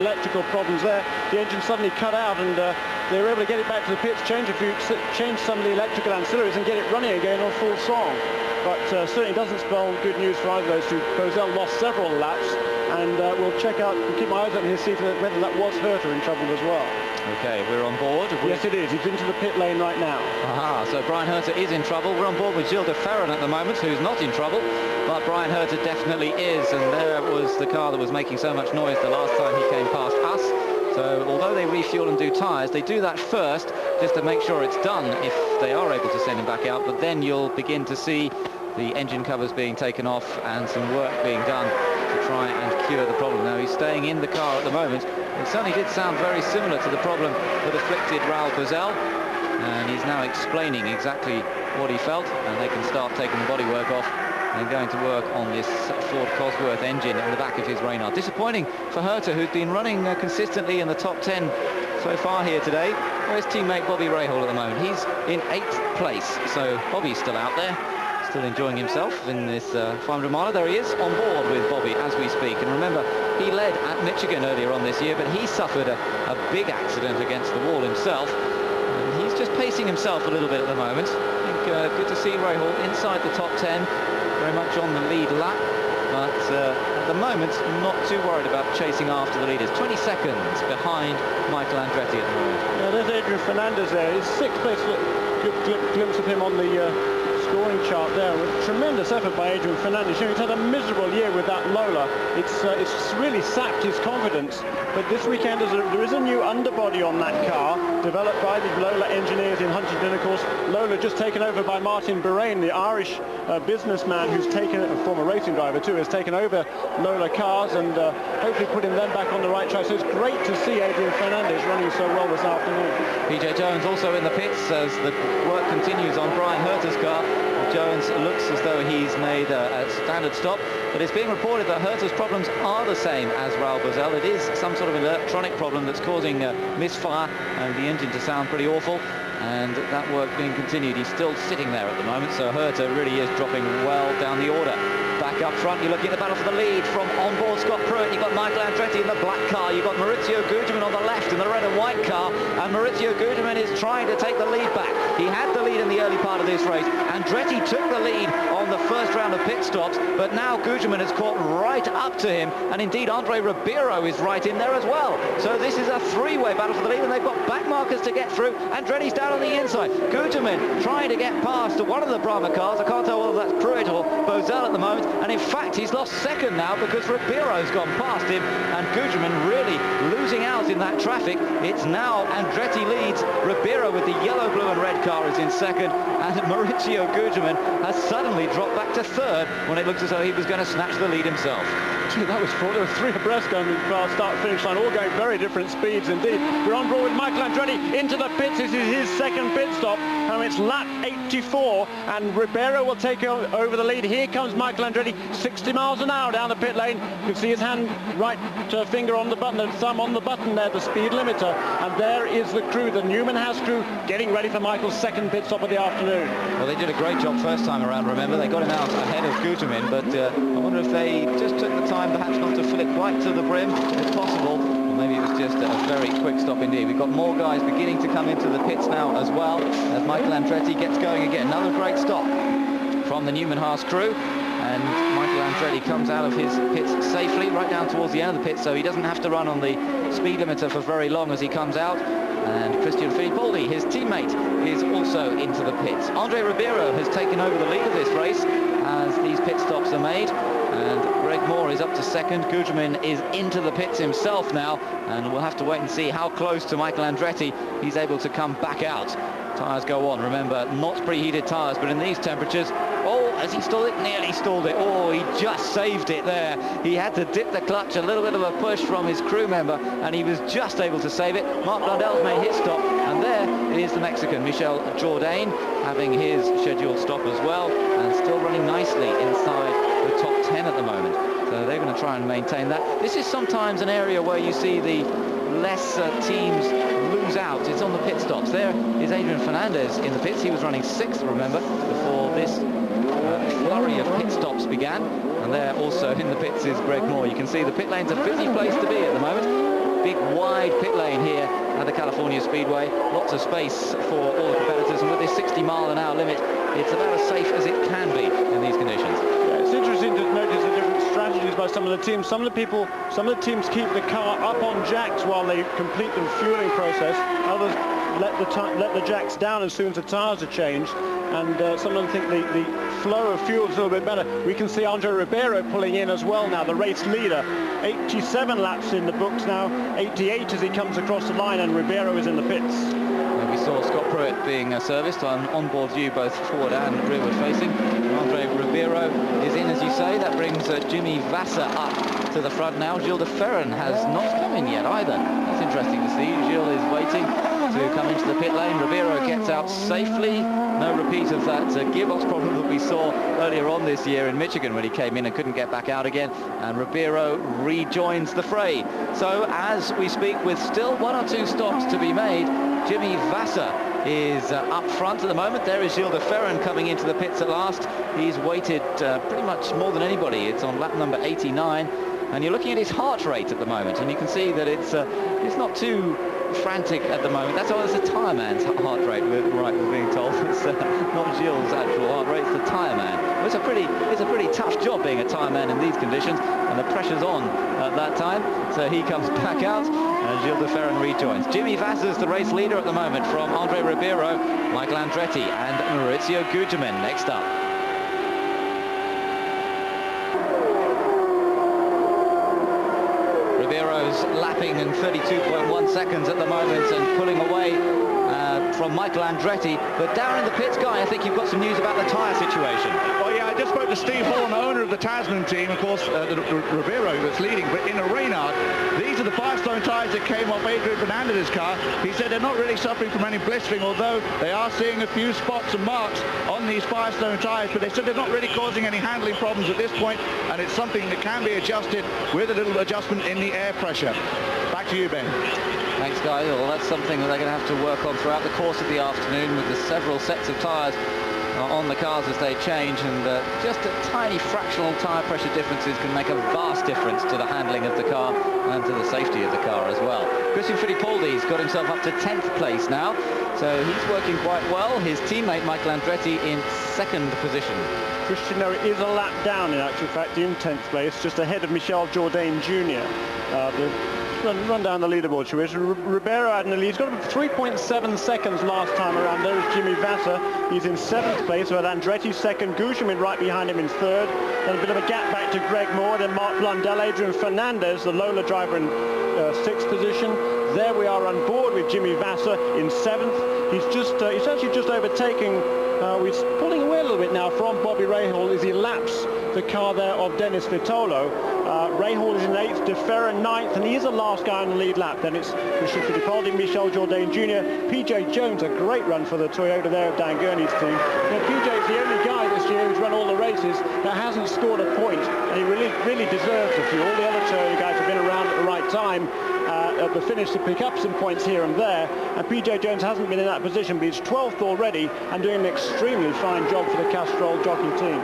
electrical problems there. The engine suddenly cut out, and they were able to get it back to the pits, change some of the electrical ancillaries and get it running again on full song. But certainly doesn't spell good news for either of those two. Bozell lost several laps, and we'll check out and keep my eyes open here to see whether that was Herta in trouble as well. Okay, we're on board. Yes, it is. He's into the pit lane right now. Aha, so Brian Herta is in trouble. We're on board with Gilles de Ferran at the moment, who's not in trouble, but Brian Herta definitely is, and there was the car that was making so much noise the last time he came past us. So although they refuel and do tyres, they do that first just to make sure it's done if they are able to send him back out, but then you'll begin to see the engine covers being taken off and some work being done to try and cure the problem. Now he's staying in the car at the moment. It certainly did sound very similar to the problem that afflicted Raoul Bozell, and he's now explaining exactly what he felt, and they can start taking the bodywork off and going to work on this Ford Cosworth engine in the back of his Reynard. Disappointing for Herta, who's been running consistently in the top 10 so far here today. Where's teammate Bobby Rahal at the moment? He's in 8th place, so Bobby's still out there, still enjoying himself in this 500 miler. There he is, on board with Bobby as we speak. And remember, he led at Michigan earlier on this year, but he suffered a big accident against the wall himself. And he's just pacing himself a little bit at the moment. I think good to see Rahal inside the top 10, very much on the lead lap. But at the moment, not too worried about chasing after the leaders. 20 seconds behind Michael Andretti at the moment. Yeah, there's Adrian Fernandez there. His 6th place glimpse of him on the scoring chart there, with tremendous effort by Adrian Fernandez. You know, he's had a miserable year with that Lola. It's really sapped his confidence. But this weekend there is a new underbody on that car, developed by the Lola engineers in Huntingdon. Of course, Lola just taken over by Martin Birain, the Irish businessman who's taken, a former racing driver too, has taken over Lola cars and hopefully putting them back on the right track. So it's great to see Adrian Fernandez running so well this afternoon. PJ Jones also in the pits as the work continues on Brian Herta's car. Jones looks as though he's made a standard stop, but it's being reported that Herta's problems are the same as Raoul Bozell. It is some sort of electronic problem that's causing misfire and the engine to sound pretty awful, and that work being continued. He's still sitting there at the moment, so Herta really is dropping well down the order. Back up front, you're looking at the battle for the lead from onboard Scott Pruitt. You've got Michael Andretti in the black car. You've got Maurizio Gugelmin on the left in the red and white car, and Maurizio Gugelmin is trying to take the lead back. He had the lead in the early part of this race. Andretti took the lead on the first round of pit stops, but now Gugelmin has caught right up to him, and indeed Andre Ribeiro is right in there as well. So this is a three-way battle for the lead, and they've got back markers to get through. Andretti's down on the inside. Gugelmin trying to get past one of the Brahma cars. I can't tell whether that's Pruitt or Bozell at the moment, and in fact he's lost second now because Ribeiro's gone past him, and Gugelmin really losing out in that traffic. It's now Andretti leads. Ribeiro with the yellow, blue and red car is in second, and Maurizio Gugelmin has suddenly dropped back to third when it looks as though he was going to snatch the lead himself. That was four. There were 3 abreast going start-finish line, all going very different speeds indeed. We're on board with Michael Andretti into the pits. This is his second pit stop. Now it's lap 84, and Ribeiro will take over the lead. Here comes Michael Andretti, 60 miles an hour down the pit lane. You can see his hand, right finger on the button, and thumb on the button there, the speed limiter. And there is the crew, the Newman House crew, getting ready for Michael's second pit stop of the afternoon. Well, they did a great job first time around, remember. They got him out ahead of Gugelmin, but I wonder if they just took the time perhaps not to fill it quite to the brim, if possible. Or maybe it was just a very quick stop indeed. We've got more guys beginning to come into the pits now as well, as Michael Andretti gets going again. Another great stop from the Newman Haas crew, and Michael Andretti comes out of his pits safely right down towards the end of the pit, so he doesn't have to run on the speed limiter for very long as he comes out. And Christian Fittipaldi, his teammate, is also into the pits. Andre Ribeiro has taken over the lead of this race as these pit stops are made, and Greg Moore is up to second. Gugelmin is into the pits himself now, and we'll have to wait and see how close to Michael Andretti he's able to come back out. Tyres go on, remember, not preheated tyres, but in these temperatures, oh, has he stalled it? Nearly stalled it. Oh, he just saved it there. He had to dip the clutch, a little bit of a push from his crew member, and he was just able to save it. Mark Blundell's made his stop, and there is the Mexican, Michel Jourdain, having his scheduled stop as well, and still running nicely inside the top 10 at the moment. So they're going to try and maintain that. This is sometimes an area where you see the lesser teams lose out. It's on the pit stops. There is Adrian Fernandez in the pits. He was running 6th, remember, before this flurry of pit stops began. And there also in the pits is Greg Moore. You can see the pit lane's a busy place to be at the moment. big, wide pit lane here at the California Speedway. Lots of space for all the competitors, and with this 60-mile-an-hour limit, it's about as safe as it can be in these conditions. Yeah, it's interesting to notice the different strategies by some of the teams. Some of the teams keep the car up on jacks while they complete the fueling process. Others let the jacks down as soon as the tires are changed, and some of them think the flow of fuel is a little bit better. We can see Andre Ribeiro pulling in as well now, the race leader. 87 laps in the books now, 88 as he comes across the line, and Ribeiro is in the pits. We saw Scott Pruitt being serviced on onboard view, both forward and rearward facing. Andre Ribeiro is in, as you say. That brings Jimmy Vasser up to the front now. Gilles de Ferran has not come in yet either. That's interesting to see. Gilles is waiting to come into the pit lane. Ribeiro gets out safely. No repeat of that gearbox problem that we saw earlier on this year in Michigan when he came in and couldn't get back out again. And Ribeiro rejoins the fray. So as we speak, with still 1 or 2 stops to be made, Jimmy Vasser is up front at the moment. There is Gilles de Ferran coming into the pits at last. He's waited pretty much more than anybody. It's on lap number 89. And you're looking at his heart rate at the moment, and you can see that it's not too frantic at the moment. That's a tyre man's heart rate, we're being told. It's not Gilles' actual heart rate, it's the tyre man. It's a pretty tough job being a tyre man in these conditions, and the pressure's on at that time. So he comes back out, and Gilles de Ferran rejoins. Jimmy Vasser's the race leader at the moment, from Andre Ribeiro, Michael Andretti, and Maurizio Gugelmin next up. Ribeiro's lapping in 32.1 seconds at the moment and pulling away from Michael Andretti. But down in the pits, Guy, I think you've got some news about the tyre situation. Well, yeah, I just spoke to Steve Horn, owner of the Tasman team, of course, Ribeiro that's leading, but in a Reynard, these are the Firestone tyres that came off Adrian Fernandez's car. He said they're not really suffering from any blistering, although they are seeing a few spots and marks on these Firestone tyres, but they said they're not really causing any handling problems at this point, and it's something that can be adjusted with a little adjustment in the air pressure. Back to you, Ben. Thanks, Guy. Well, that's something that they're going to have to work on throughout the course of the afternoon, with the several sets of tyres on the cars as they change, and just a tiny fractional tyre pressure differences can make a vast difference to the handling of the car and to the safety of the car as well. Christian Fittipaldi's got himself up to 10th place now, so he's working quite well. His teammate Michael Andretti in 2nd position. Christian is a lap down in actual fact, in 10th place, just ahead of Michel Jourdain Jr. Run down the leaderboard, shall we? Ribeiro had in the lead. He's got 3.7 seconds last time around. There is Jimmy Vasser. He's in 7th place. So Andretti 2nd, Gugelmin right behind him in 3rd. Then a bit of a gap back to Greg Moore. Then Mark Blundell, Adrian Fernandez, the Lola driver, in 6th position. There we are on board with Jimmy Vasser in 7th. He's actually just overtaking. He's pulling away a little bit now from Bobby Rahal as he laps the car there of Dennis Vitolo. Rahal is in 8th, de Ferran 9th, and he is the last guy on the lead lap. Then it's Christian Fittipaldi, Michel Jourdain Jr., PJ Jones, a great run for the Toyota there of Dan Gurney's team. PJ is the only guy this year who's run all the races that hasn't scored a point, and he really deserves a few. All the other Toyota guys have been around at the right time at the finish to pick up some points here and there, and PJ Jones hasn't been in that position, but he's 12th already and doing an extremely fine job for the Castrol jockey team.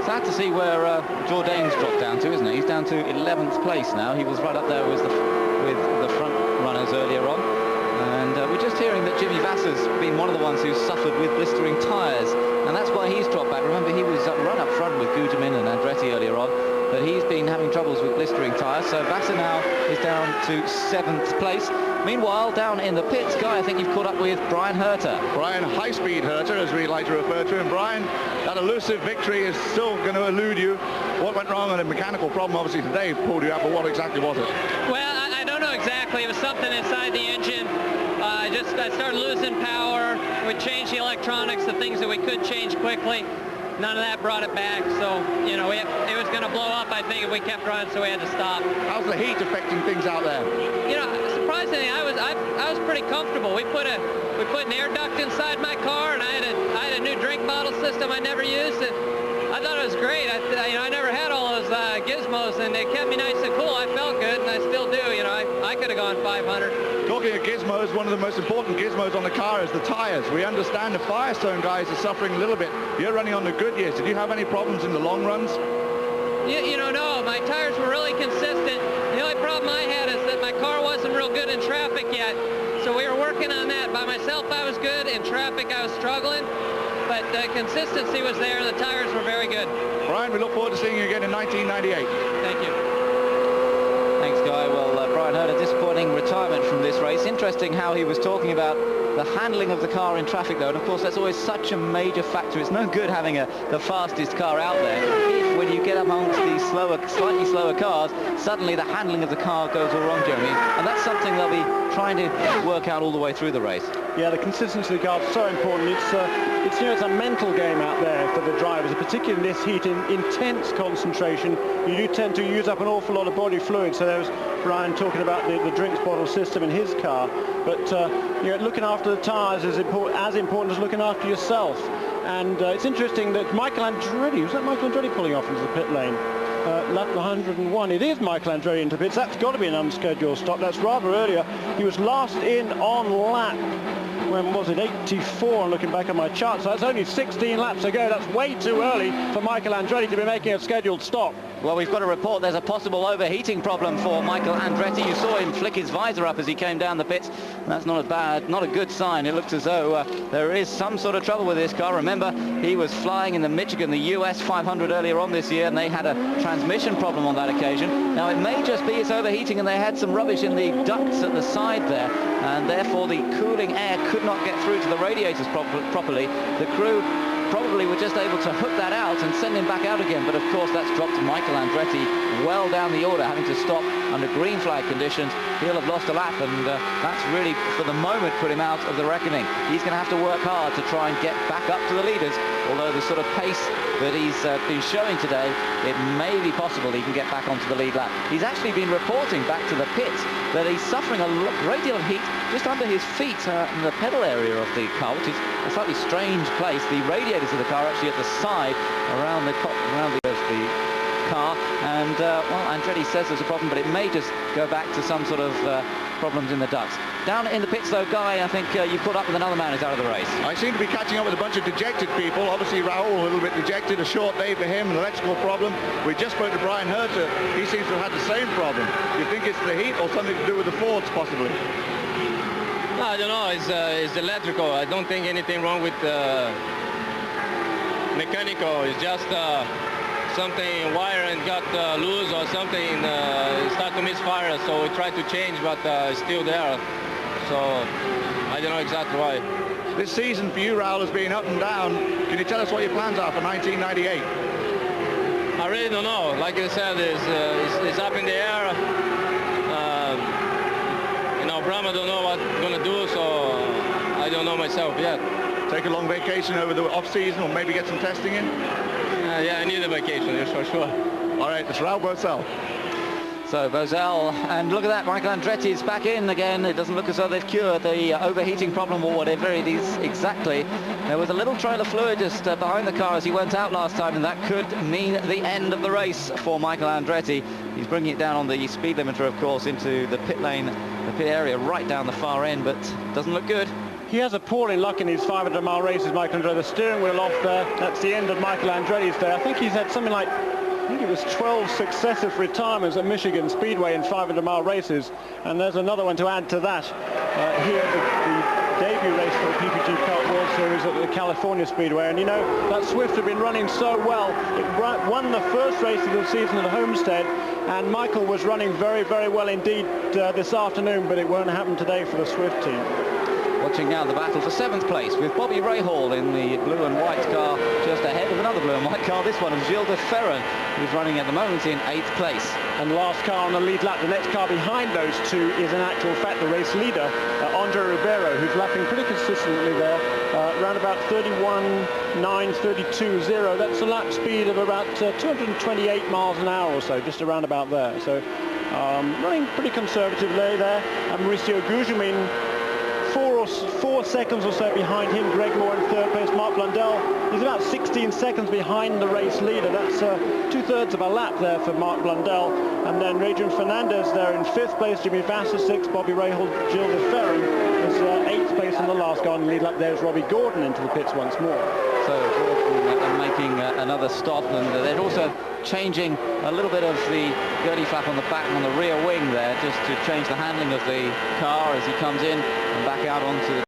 Sad to see where Jourdain's dropped down to, isn't it? He's down to 11th place now. He was right up there with the front runners earlier on. And we're just hearing that Jimmy Vasser's been one of the ones who's suffered with blistering tyres, and that's why he's dropped back. Remember, he was run up front with Gugelmin and Andretti earlier on, but he's been having troubles with blistering tyres. So Vasser now is down to 7th place. Meanwhile, down in the pits, Guy, I think you've caught up with Brian Herter. Brian High-Speed Herter, as we like to refer to him. Brian, that elusive victory is still going to elude you. What went wrong on a mechanical problem, obviously, today pulled you up, but what exactly was it? Well, I don't know exactly. It was something inside the engine. I started losing power. We changed the electronics, the things that we could change quickly. None of that brought it back, so, you know, it was going to blow up, I think, if we kept running, so we had to stop. How's the heat affecting things out there? You know, surprisingly, I was pretty comfortable. We put an air duct inside my car, and I had a new drink bottle system I never used, and I thought it was great. I never had all those gizmos, and they kept me nice and cool. I felt good, and I still do. You know, I could have gone 500. Talking of gizmos, one of the most important gizmos on the car is the tires. We understand the Firestone guys are suffering a little bit. You're running on the Goodyears. Did you have any problems in the long runs? You know, no. My tires were really consistent. The only problem I had is that my car wasn't real real good in traffic yet. So we were working on that. By myself, I was good. In traffic, I was struggling. But consistency was there, and the tires were very good. Brian, we look forward to seeing you again in 1998. Thank you. Thanks, Guy. Well, Brian Herd, a disappointing retirement from this race. Interesting how he was talking about the handling of the car in traffic, though, and of course that's always such a major factor. It's no good having the fastest car out there if, when you get amongst these slightly slower cars, suddenly the handling of the car goes all wrong, Jeremy. And that's something they'll be trying to work out all the way through the race. Yeah, the consistency of the car is so important. It's you know, it's a mental game out there for the drivers, particularly in this heat, in intense concentration. You do tend to use up an awful lot of body fluid. So there was Brian talking about the drinks bottle system in his car, but you know, looking after the tyres is as important as looking after yourself. And it's interesting that Michael Andretti, was that Michael Andretti pulling off into the pit lane? Lap 101, it is Michael Andretti into pits. That's got to be an unscheduled stop. That's rather earlier. He was last in on lap, when was it, 84, I'm looking back on my chart, so that's only 16 laps to go. That's way too early for Michael Andretti to be making a scheduled stop. Well, we've got a report there's a possible overheating problem for Michael Andretti. You saw him flick his visor up as he came down the pits. That's not a good sign. It looks as though there is some sort of trouble with this car. Remember, he was flying in the Michigan, the US 500 earlier on this year, and they had a transmission problem on that occasion. Now, it may just be it's overheating, and they had some rubbish in the ducts at the side there, and therefore the cooling air could not get through to the radiators properly. The crew probably were just able to hook that out and send him back out again, but of course that's dropped Michael Andretti well down the order, having to stop under green flag conditions. He'll have lost a lap, and that's really, for the moment, put him out of the reckoning. He's going to have to work hard to try and get back up to the leaders, although the sort of pace that he's been showing today, it may be possible he can get back onto the lead lap. He's actually been reporting back to the pits that he's suffering a great deal of heat just under his feet in the pedal area of the car, which is a slightly strange place. The radiators of the car are actually at the side around the car, and well, Andretti says there's a problem, but it may just go back to some sort of problems in the ducts. Down in the pits though, Guy, I think you caught up with another man who's out of the race. I seem to be catching up with a bunch of dejected people. Obviously Raul a little bit dejected, a short day for him, an electrical problem. We just spoke to Brian Herter. He seems to have had the same problem. Do you think it's the heat or something to do with the Fords possibly? No, I don't know. It's electrical. I don't think anything wrong with mechanical. It's just something wire and got loose or something, start to misfire, so we tried to change, but it's still there, so I don't know exactly why. This season for you, Raul, has been up and down. Can you tell us what your plans are for 1998? I really don't know. Like I said, it's up in the air. You know, Brahma don't know what I'm going to do, so I don't know myself yet. Take a long vacation over the off-season, or maybe get some testing in? Yeah, I need a vacation, for sure. All right, it's Raul Boesel. So Boesel, and look at that, Michael Andretti's back in again. It doesn't look as though they've cured the overheating problem or whatever it is exactly. There was a little trail of fluid just behind the car as he went out last time, and that could mean the end of the race for Michael Andretti. He's bringing it down on the speed limiter, of course, into the pit lane, the pit area right down the far end, but doesn't look good. He has appalling luck in his 500-mile races, Michael Andretti. The steering wheel off there. That's the end of Michael Andretti's day. I think he's had something like, I think it was 12 successive retirements at Michigan Speedway in 500-mile races. And there's another one to add to that. Here, the debut race for the PPG Kart World Series at the California Speedway. And you know, that Swift had been running so well. It won the first race of the season at Homestead. And Michael was running very, very well indeed this afternoon, but it won't happen today for the Swift team. Watching now the battle for 7th place with Bobby Rahal in the blue and white car just ahead of another blue and white car. This one is Gilles de Ferran, who's running at the moment in 8th place. And last car on the lead lap, the next car behind those two is in actual fact the race leader, Andre Ribeiro, who's lapping pretty consistently there, around about 31.9, 32.0. That's a lap speed of about 228 miles an hour or so, just around about there. So running pretty conservatively there. And Mauricio Gugelmin, 4 seconds or so behind him. Greg Moore in 3rd place. Mark Blundell is about 16 seconds behind the race leader. That's 2/3 of a lap there for Mark Blundell. And then Adrian Fernandez there in 5th place. Jimmy Vasser 6th. Bobby Rahal, Gilles de Ferran is 8th place in the last car on the lead lap. There's Robbie Gordon into the pits once more. So making another stop, and they're also changing a little bit of the gurney flap on the back and on the rear wing there, just to change the handling of the car as he comes in and back out onto the